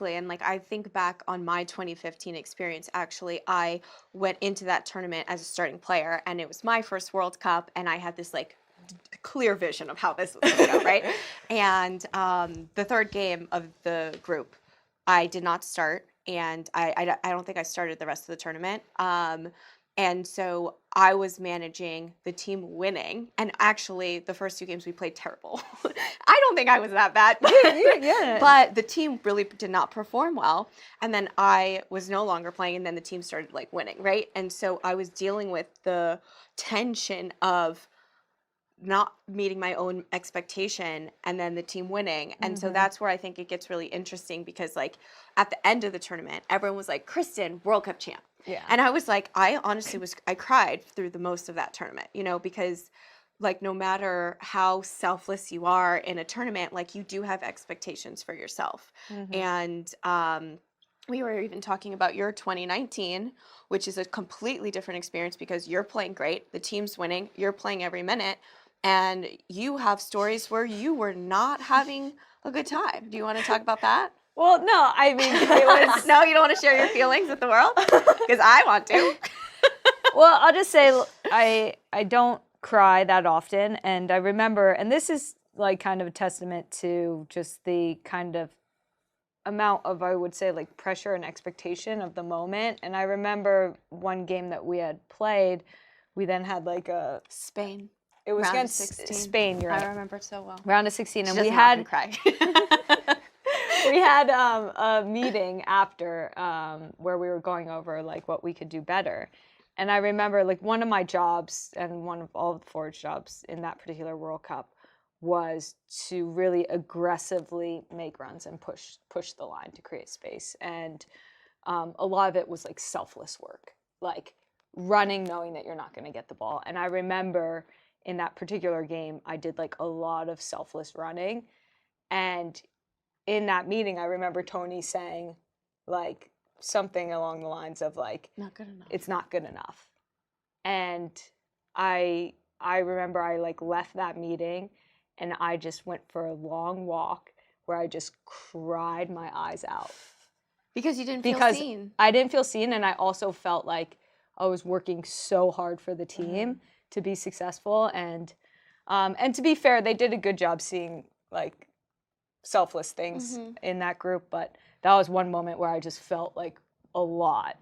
And like I think back on my 2015 experience, actually, I went into that tournament as a starting player, and it was my first World Cup, and I had this like clear vision of how this was going to go, right? And the third game of the group, I did not start, and I don't think I started the rest of the tournament. And so I was managing the team winning. And actually, the first 2 games we played terrible. I don't think I was that bad. Yeah. But the team really did not perform well. And then I was no longer playing, and then the team started like winning, right? And so I was dealing with the tension of not meeting my own expectation and then the team winning. And so that's where I think it gets really interesting, because like at the end of the tournament, everyone was like, Christen, World Cup champ. Yeah. And I was like, I honestly I cried through the most of that tournament, you know, because like no matter how selfless you are in a tournament, like you do have expectations for yourself. And we were even talking about your 2019, which is a completely different experience because you're playing great, the team's winning, you're playing every minute, and you have stories where you were not having a good time. Do you want to talk about that? Well, no, I mean, it was... No, you don't want to share your feelings with the world? Because I want to. Well, I'll just say I don't cry that often. And I remember, and this is like kind of a testament to just the kind of amount of, I would say, like pressure and expectation of the moment. And I remember one game that we had played, we then had like a... Spain. It was Round of against 16. Spain, you're right. I remember it so well. Round of 16. And She we doesn't had... often cry. We had a meeting after where we were going over like what we could do better. And I remember like one of my jobs, and one of all of the forward jobs in that particular World Cup, was to really aggressively make runs and push the line to create space. And a lot of it was like selfless work, like running knowing that you're not going to get the ball. And I remember in that particular game, I did like a lot of selfless running. And in that meeting, I remember Tony saying like something along the lines of like, Not good enough. It's not good enough. And I remember I like left that meeting and I just went for a long walk where I just cried my eyes out. Because you didn't feel seen. I didn't feel seen, and I also felt like I was working so hard for the team to be successful. And to be fair, they did a good job seeing like selfless things in that group, but that was one moment where I just felt like a lot.